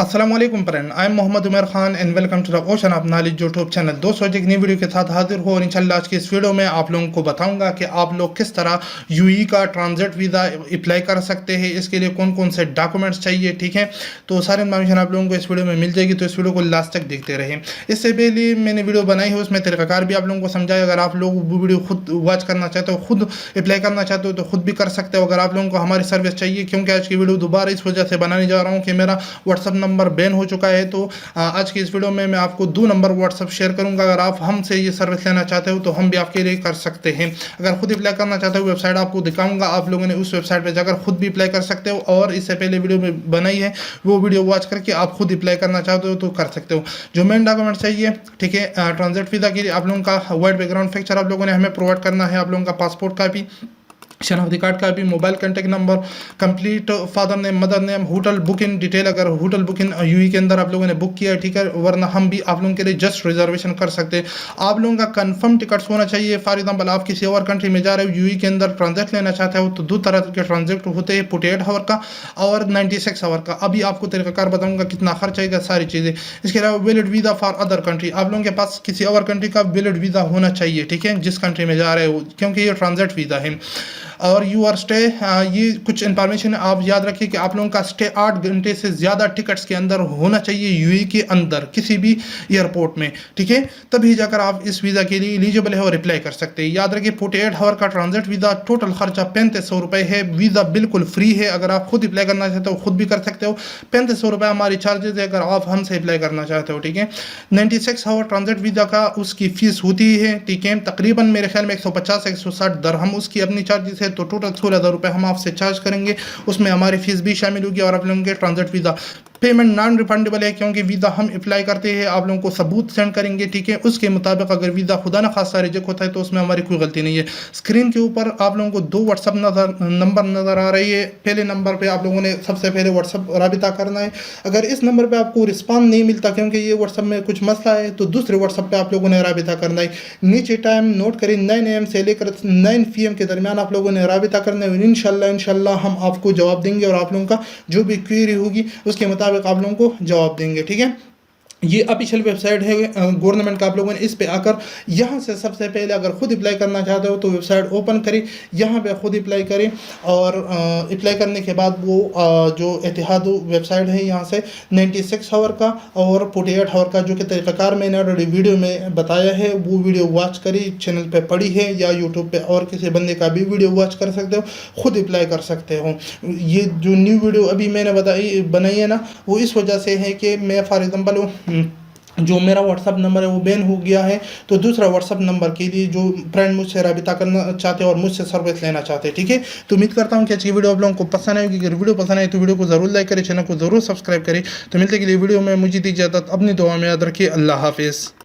अस्सलामुअलैकुम friend, I am Mohammad Umar Khan and welcome to the ocean of knowledge YouTube channel. दोस्तों, एक नई वीडियो के साथ हाजिर हो और इंशाल्लाह आज की इस वीडियो में आप लोगों को बताऊंगा कि आप लोग किस तरह यूई का ट्रांजिट वीज़ा अप्लाई कर सकते हैं, इसके लिए कौन कौन से डॉक्यूमेंट्स चाहिए। ठीक है, तो सारी इन्फॉर्मेशन आप लोगों को इस वीडियो में मिल जाएगी, तो इस वीडियो को लास्ट तक देखते रहें। इससे पहले मैंने वीडियो बनाई है, उसमें तरीक़ाकार भी आप लोगों को समझाया। अगर आप लोग वो वीडियो खुद वॉच करना चाहते हो, खुद अप्लाई करना चाहते हो तो खुद भी कर सकते हो। अगर आप लोगों को हमारी सर्विस चाहिए, क्योंकि आज की वीडियो दोबारा इस वजह से बनाने जा रहा हूँ कि मेरा व्हाट्सअप नंबर बैन हो चुका है, तो आज की इस वीडियो में मैं आपको 2 नंबर व्हाट्सअप शेयर करूंगा। अगर आप हमसे ये सर्विस लेना चाहते हो तो हम भी आपके लिए कर सकते हैं। अगर खुद अप्लाई करना चाहते हो, वेबसाइट आपको दिखाऊंगा, आप लोगों ने उस वेबसाइट पर जाकर खुद भी अप्लाई कर सकते हो। और इससे पहले वीडियो में बनाई है, वो वीडियो वॉच करके आप खुद अप्लाई करना चाहते हो तो कर सकते हो। जो मेन डॉक्यूमेंट चाहिए, ठीक है, ट्रांजिट वीज़ा के लिए आप लोगों का वाइट बैकग्राउंड पिक्चर आप लोगों ने हमें प्रोवाइड करना है। आप लोगों का पासपोर्ट कापी, शनाख्ती कार्ड का भी, mobile contact number, complete father name, mother name, hotel booking detail, अगर होटल बुकिंग यूई के अंदर आप लोगों ने बुक किया है, ठीक है, वरना हम भी आप लोगों के लिए जस्ट रिजर्वेशन कर सकते हैं। आप लोगों का कंफर्म टिकट्स होना चाहिए। फॉर एग्जांपल, आप किसी और कंट्री में जा रहे हो, यूई के अंदर ट्रांजिट लेना चाहते हो, तो 2 तरह के ट्रांजिट होते हैं, 48 आवर का और 96 आवर का। अभी आपको तरीक़ाकार बताऊंगा कितना खर्च आएगा, सारी चीज़ें। इसके अलावा valid visa for other country, आप लोगों के पास किसी और कंट्री का वैलिड वीज़ा होना चाहिए, ठीक है, जिस कंट्री में जा रहे हो, क्योंकि ये ट्रांजिट वीज़ा है। और यू आर स्टे, ये कुछ इन्फॉर्मेशन आप याद रखिए कि आप लोगों का स्टे 8 घंटे से ज़्यादा टिकट्स के अंदर होना चाहिए, यूएई के अंदर किसी भी एयरपोर्ट में, ठीक है, तभी जाकर आप इस वीज़ा के लिए एलिजिबल है और अप्लाई कर सकते हैं। याद रखिए, 48 आवर का ट्रांजिट वीज़ा, टोटल खर्चा 3500 रुपये है। वीज़ा बिल्कुल फ्री है। अगर आप खुद अप्लाई करना चाहते हो खुद भी कर सकते हो। 3500 रुपये हमारी चार्जेज है अगर आप हमसे अप्लाई करना चाहते हो, ठीक है। 96 आवर ट्रांजिट वीज़ा का उसकी फ़ीस होती है, ठीक है, तकरीबन मेरे ख्याल में 150 से 160 दरहम उसकी अपनी चार्जेस है, तो टोटल 16,000 रुपये हम आपसे चार्ज करेंगे। उसमें हमारी फीस भी शामिल होगी और आप लोगों के transit visa payment non refundable है, क्योंकि वीज़ा हम अप्लाई करते हैं, आप लोगों को सबूत सेंड करेंगे, ठीक है, उसके मुताबिक अगर वीज़ा खुदा न खासा रिजेक्ट होता है तो उसमें हमारी कोई गलती नहीं है। स्क्रीन के ऊपर आप लोगों को 2 व्हाट्सअप नंबर नज़र आ रही है। पहले नंबर पे आप लोगों ने सबसे पहले व्हाट्सअप राबिता करना है। अगर इस नंबर पे आपको रिस्पॉन्स नहीं मिलता, क्योंकि ये व्हाट्सअप में कुछ मसला है, तो दूसरे व्हाट्सअप पे आप लोगों ने राबिता करना है। नीचे टाइम नोट करें, 9 AM से लेकर 9 PM के दरमियान आप लोगों ने राबिता करना है। इंशाल्लाह हम आपको जवाब देंगे और आप लोगों का जो भी क्वेरी होगी उसके मुताबिक आप लोगों को जवाब देंगे, ठीक है। ये ऑफिशियल वेबसाइट है गवर्नमेंट का। आप लोगों ने इस पे आकर यहाँ से सबसे पहले अगर खुद अप्लाई करना चाहते हो तो वेबसाइट ओपन करें, यहाँ पे खुद अप्लाई करें और अप्लाई करने के बाद वो जो एतिहाद वेबसाइट है, यहाँ से 96 आवर का और 48 आवर का जो कि तरीक़ाकार मैंने ऑलरेडी वीडियो में बताया है, वो वीडियो वॉच करी, चैनल पे पड़ी है, या यूट्यूब पे और किसी बंदे का भी वीडियो वॉच कर सकते हो, खुद अप्लाई कर सकते हो। ये जो न्यू वीडियो अभी मैंने बनाई है ना, वो इस वजह से है कि मैं फॉर एग्ज़ाम्पल जो मेरा व्हाट्सअप नंबर है वो बैन हो गया है, तो दूसरा व्हाट्सअप नंबर के लिए जो फ्रेंड मुझसे राबिता करना चाहते हैं और मुझसे सर्विस लेना चाहते हैं, ठीक है। तो उम्मीद करता हूँ कि आज की वीडियो आप लोगों को पसंद आएगी। अगर वीडियो पसंद आए तो वीडियो को ज़रूर लाइक करें, चैनल को ज़रूर सब्सक्राइब करें। तो मिलते के लिए वीडियो में मुझे दी इजाज़त, अपनी दुआ में याद रखिए। अल्लाह हाफिज़।